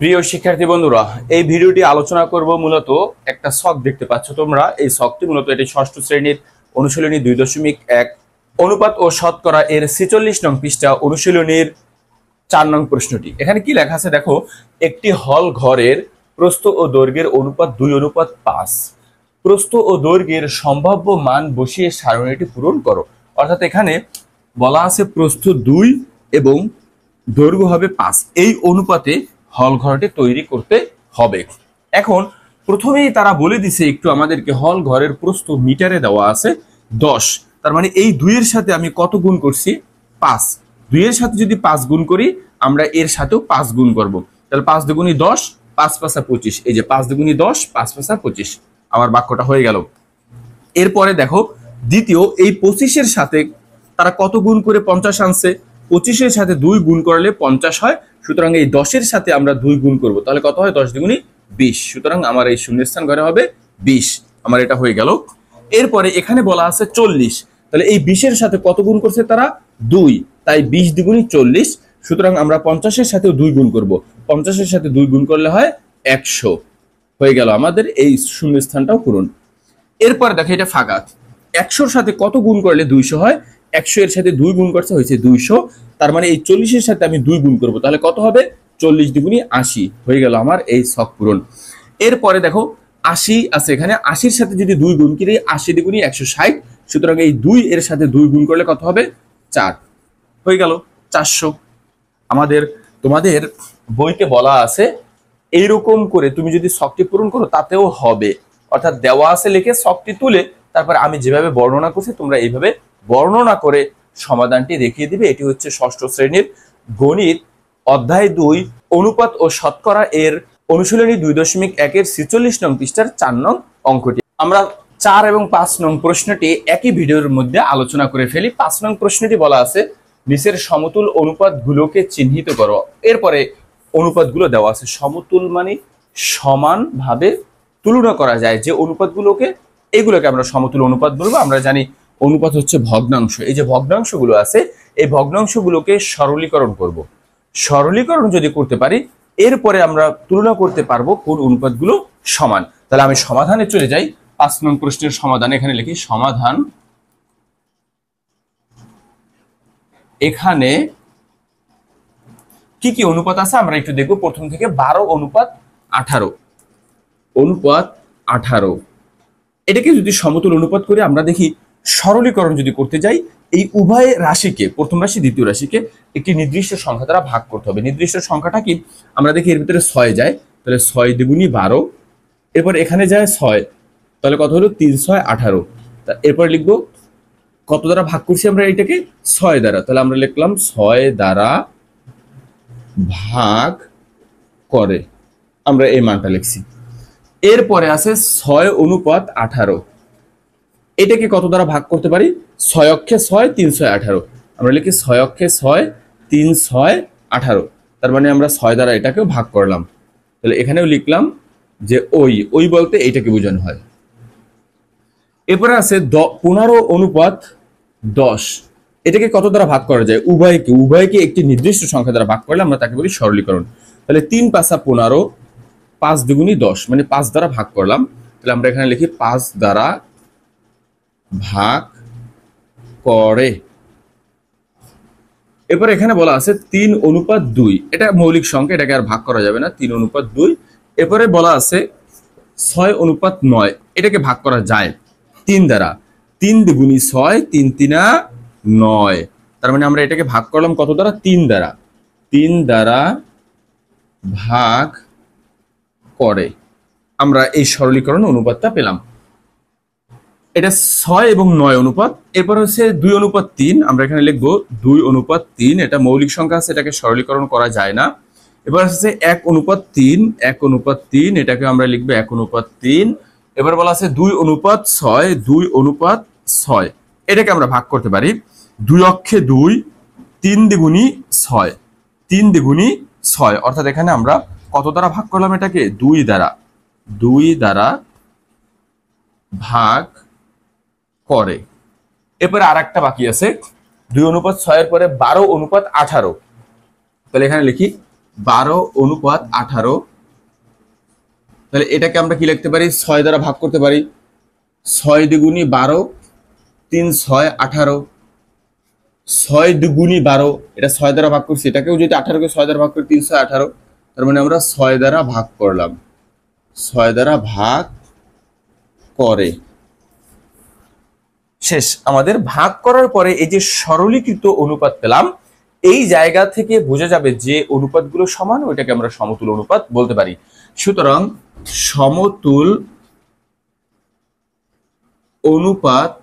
প্রিয় শিক্ষার্থী বন্ধুরা, এই ভিডিওটি আলোচনা করব মূলত একটা ছক দেখতে পাচ্ছ তোমরা। এই ছকটি মূলত এটি ষষ্ঠ শ্রেণীর অনুশীলনী 2.1 অনুপাত ও শতকরা এর 46 নং পৃষ্ঠা অনুশীলনীর 4 নং প্রশ্নটি। এখানে কি লেখা আছে দেখো, একটি হল ঘরের প্রস্থ ও দৈর্ঘ্যের অনুপাত 2:5। প্রস্থ ও দৈর্ঘ্যের সম্ভাব্য মান বসিয়ে সারণীটি পূরণ করো। অর্থাৎ এখানে বলা আছে প্রস্থ 2 এবং দৈর্ঘ্য হবে 5, এই অনুপাতে হল ঘরটি তৈরি করতে হবে। এখন প্রথমেই তারা বলে দিছে একটু আমাদেরকে, হল ঘরের প্রস্থ মিটারে দেওয়া আছে 10, তার মানে এই 2 এর সাথে আমি কত গুণ করছি? 5। 2 এর সাথে যদি 5 গুণ করি, আমরা এর সাথেও 5 গুণ করব। তাহলে 5 দুগুণী 10, 5 5 25, এই যে 5 দুগুণী 10, 5 5 25, আমার বাক্যটা হয়ে গেল। এরপরে দেখো দ্বিতীয়, এই 25 এর সাথে তারা কত গুণ করে 50 আনছে? 25 এর সাথে 2 গুণ করলে 50 হয়, সুতরাং এই 10 এর সাথে আমরা 2 গুণ করব, তাহলে কত হয়? 10 দুগুণী 20, সুতরাং আমার এই শূন্যস্থান ঘরে হবে 20। আমার এটা হয়ে গেল। এরপরে এখানে বলা আছে 40, তাহলে এই 20 এর সাথে কত গুণ করছে তারা? 2, তাই 20 দ্বিগুণী 40, সুতরাং আমরা 50 এর সাথেও 2 গুণ করব, 50 এর সাথে 2 গুণ করলে হয় 100। হয়ে গেল আমাদের এই শূন্যস্থানটাও পূরণ। এরপরে দেখো এটা ফাঁকা, 100 এর সাথে কত গুণ করলে 200 হয়? 100 এর সাথে 2 গুণ করছে, হয়েছে 200, তার মানে এই 40 এর সাথে আমি 2 গুণ করব, তাহলে কত হবে? 40 দ্বিগুণী 80। হয়ে গেল আমার এই ছক পূরণ। এরপরে দেখো 80 আছে, এখানে 80 এর সাথে যদি 2 গুণ করি, 80 দ্বিগুণী 160, সুতরাং এই 2 এর সাথে 2 গুণ করলে কত হবে? 4। হয়ে গেল 400। আমাদের তোমাদের বইতে বলা আছে এইরকম করে তুমি যদি ছকটি পূরণ করো তাতেও হবে, অর্থাৎ দেওয়া আছে লিখে ছকটি তুলে তারপর আমি যেভাবে বর্ণনা করছি তোমরা এইভাবে বর্ণনা করে সমাধানটি দেখিয়ে দিবে। এটি হচ্ছে ষষ্ঠ শ্রেণীর গণিত অধ্যায় 2 অনুপাত ও শতকরা এর অনুশীলনী 2.1 এর 46 নং পৃষ্ঠার 4 নং অঙ্কটি। আমরা 4 এবং 5 নং প্রশ্নটি একই ভিডিওর মধ্যে আলোচনা করে ফেলি। 5 নং প্রশ্নটি বলা আছে নিচের সমতুল অনুপাতগুলোকে চিহ্নিত করো। এরপরে অনুপাতগুলো দেওয়া আছে, সমতুল মানে সমানভাবে তুলনা করা যায় যে অনুপাতগুলোকে, এগুলোকে আমরা সমতুল অনুপাত বলবো। আমরা জানি অনুপাত হচ্ছে ভগ্নাংশ। এই যে ভগ্নাংশগুলো আছে, এই ভগ্নাংশগুলোকে সরলীকরণ করব। সরলীকরণ যদি করতে পারি, এরপরে আমরা তুলনা করতে পারবো কোন অনুপাতগুলো সমান। তাহলে আমি সমাধানে চলে যাই। 5 নং প্রশ্নের সমাধান এখানে লিখি, সমাধান। এখানে কি কি অনুপাত আছে আমরা একটু দেখবো। প্রথম থেকে 12:18, অনুপাত 18, এটাকে যদি সমতুল অনুপাত করে আমরা দেখি, সরলীকরণ যদি করতে যাই, এই উভয় রাশিকে, প্রথম রাশি দ্বিতীয় রাশিকে একটি নির্দিষ্ট সংখ্যা দ্বারা ভাগ করতে হবে। নির্দিষ্ট সংখ্যাটা কি? আমরা দেখি এর ভিতরে 6 যায়, তাহলে 6 দ্বিগুণী 12, এরপর এখানে যায় 6, তাহলে কত হলো? 3 6 18। এরপর লিখবো কত দ্বারা ভাগ করছি আমরা এটাকে? 6 দ্বারা, তাহলে আমরা লিখলাম 6 দ্বারা ভাগ করে, আমরা এই মানটা লিখছি। এরপরে আছে 6:18, এটাকে কত দ্বারা ভাগ করতে পারি? 6 অক্ষে 6, 3 6 18, আমরা লিখি 6 অক্ষে 6, 3 6 18, তার মানে আমরা 6 দ্বারা এটাকেও ভাগ করলাম। তাহলে এখানেও লিখলাম যে ওই বলতে এইটাকে বোঝানো হয়। এরপরে আছে 15:10, এটাকে কত দ্বারা ভাগ করা যায়? উভয়কে একটি নির্দিষ্ট সংখ্যা দ্বারা ভাগ করলে আমরা তাকে বলি সরলীকরণ। তাহলে 3 5 15, 5 দুগুণী 10, মানে 5 দ্বারা ভাগ করলাম। তাহলে আমরা এখানে লিখি 5 দ্বারা ভাগ করে। এরপর এখানে বলা আছে 3:2, এটা মৌলিক সংখ্যা, এটাকে আর ভাগ করা যাবে না, 3:2। এরপরে বলা আছে 6:9, এটাকে ভাগ করা যায় 3 দ্বারা, 3 দুগুণী 6, 3 3 9, তার মানে আমরা এটাকে ভাগ করলাম কত দ্বারা? 3 দ্বারা, 3 দ্বারা ভাগ করে আমরা এই সরলীকরণ অনুপাতটা পেলাম। এটা 6 এবং 9 অনুপাত। এরপর হচ্ছে 2:3, আমরা এখানে লিখবো 2:3, এটা মৌলিক সংখ্যা আছে, এটাকে সরলীকরণ করা যায় না। এবার হচ্ছে 1:3, 1:3, এটাকে আমরা লিখবো 1:3। এবার বলা আছে 2:6, 2:6, এটাকে আমরা ভাগ করতে পারি 2 অক্ষে 2, 3 দ্বিগুণী 6, 3 দ্বিগুণী 6, অর্থাৎ এখানে আমরা কত দ্বারা ভাগ করলাম এটাকে? 2 দ্বারা, 2 দ্বারা ভাগ করে। এরপরে আর একটা বাকি আছে 2:6 এর পরে 12:18, তাহলে এখানে লিখি 12:18। তাহলে এটাকে আমরা কি লিখতে পারি, 6 দ্বারা ভাগ করতে পারি। 6 দুগুণী 12, 3 6 18, 6 দুগুণী 12, এটা 6 দ্বারা ভাগ করছি, এটাকেও যদি 18কে 6 দ্বারা ভাগ করি 3 6 18, তার মানে আমরা 6 দ্বারা ভাগ করলাম, 6 দ্বারা ভাগ করে শেষ। আমাদের ভাগ করার পরে এই যে সরলীকৃত অনুপাত পেলাম, এই জায়গা থেকে বোঝা যাবে যে অনুপাতগুলো সমান, ওইটাকে আমরা সমতুল অনুপাত বলতে পারি। সুতরাং সমতুল অনুপাত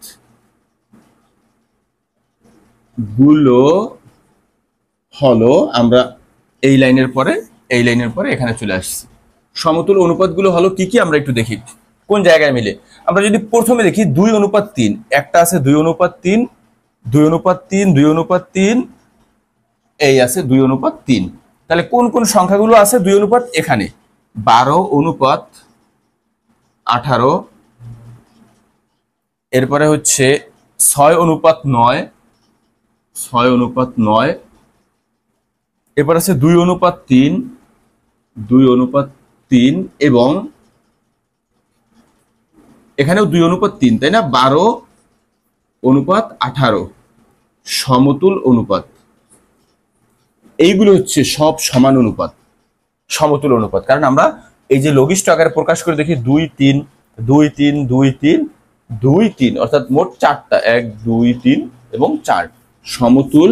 গুলো হলো, আমরা এই লাইনের পরে এখানে চলে আসছি। সমতুল অনুপাতগুলো হলো কি কি আমরা একটু দেখি কোন জায়গায় মিলে। আমরা যদি প্রথমে দেখি 2:3, একটা আছে 2:3, 2:3, 2:3, এই আছে 2:3। তাহলে কোন কোন সংখ্যাগুলো আছে 2 অনুপাত, এখানে 12:18, এরপরে হচ্ছে 6:9, 6:9, এরপর আছে 2:3, 2:3, এবং এখানেও 2:3, তাই না, 12:18 সমতুল অনুপাত। এইগুলো হচ্ছে সব সমান অনুপাত, সমতুল অনুপাত। কারণ আমরা এই যে লঘিষ্ঠ আকারে প্রকাশ করে দেখি 2 3 2 3 2 3 2 3, অর্থাৎ মোট 4টা, 1 2 3 এবং 4 সমতুল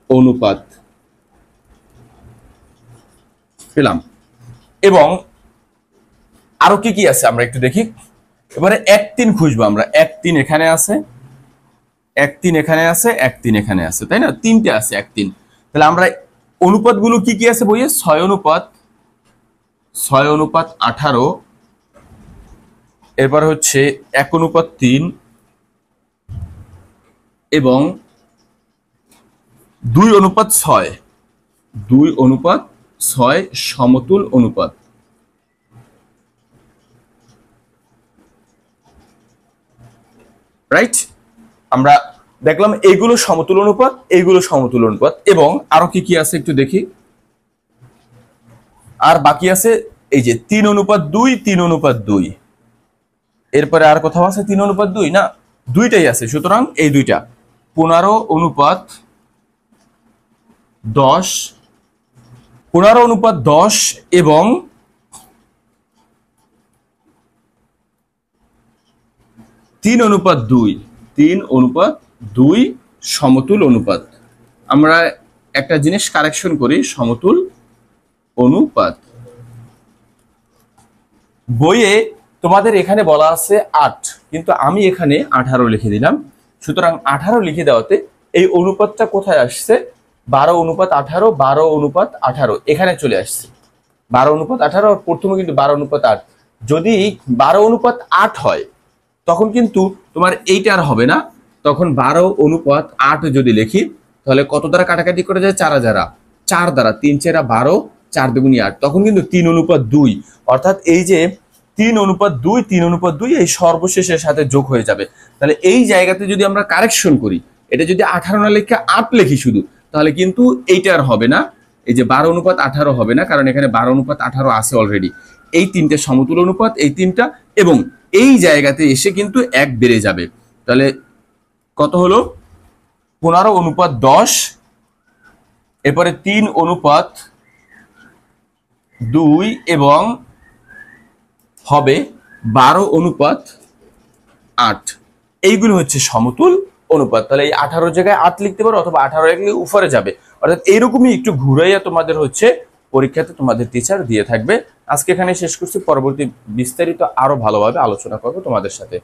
অনুপাত পেলাম। এবং আরো কি কি আছে আমরা একটু দেখি। এবারে 1 3 খুঁজবো আমরা। 1 3 এখানে আছে, 1 3 এখানে আছে, 1 3 এখানে আছে, তাই না, তিনটে আছে 1 3। তাহলে আমরা অনুপাতগুলো কি কি আছে বইয়ে, 6:18, এরপর হচ্ছে 1:3 এবং 2:6, 2:6 সমতুল অনুপাত। রাইট, আমরা দেখলাম এইগুলো সমতুল অনুপাত, এইগুলো সমতুল অনুপাত। এবং আরো কি কি আছে একটু দেখি। আর বাকি আছে এই যে 3:2, 3:2, এরপরে আর কোথাও আছে 3:2 না, দুইটাই আছে। সুতরাং এই দুইটা 15:10, 15:10 এবং 3:2, 3:2 সমতুল অনুপাত। আমরা একটা জিনিস কারেকশন করি, সমতুল অনুপাত। বইয়ে তোমাদের এখানে বলা আছে 8, কিন্তু আমি এখানে 18 লিখে দিলাম। সুতরাং 18 লিখে দেওয়াতে এই অনুপাতটা কোথায় আসছে, 12:18, 12:18 এখানে চলে আসছে। 12:18, আর প্রথমে কিন্তু 12:8। যদি 12:8 হয় তখন কিন্তু তোমার এইটা আর হবে না, তখন 12:8 যদি লিখি তাহলে কত দ্বারা কাটাকাটি করে যায়, 4 দ্বারা, 4 দ্বারা, 3 4 12, 4 2 8, তখন কিন্তু 3:2, অর্থাৎ এই যে 3:2, 3:2 এই সর্বশেষের সাথে যোগ হয়ে যাবে। তাহলে এই জায়গাতে যদি আমরা কারেকশন করি, এটা যদি 18 না লিখে 8 লিখি শুধু, তাহলে কিন্তু এইটা আর হবে না, এই যে 12:18 হবে না, কারণ এখানে 12:18 আছে অলরেডি। এই তিনটে সমতুল অনুপাত, এই তিনটা, এবং এই জায়গাতে এসে কিন্তু 1 বেড়ে যাবে। তাহলে কত হলো, 15:10, এরপরে 3:2 এবং হবে 12:8। এইগুলো হচ্ছে সমতুল অনুপাত। তাহলে এই 18 জায়গায় 8 লিখতে পারো, অথবা 18 লিখলে উপরে যাবে। অর্থাৎ এইরকমই একটু ঘুরাইয়া তোমাদের হচ্ছে পরীক্ষাতে তোমাদের টিচার দিয়ে থাকবে। আজকে এখানে শেষ করছি, পরবর্তী বিস্তারিত আরো ভালোভাবে আলোচনা করবো তোমাদের সাথে।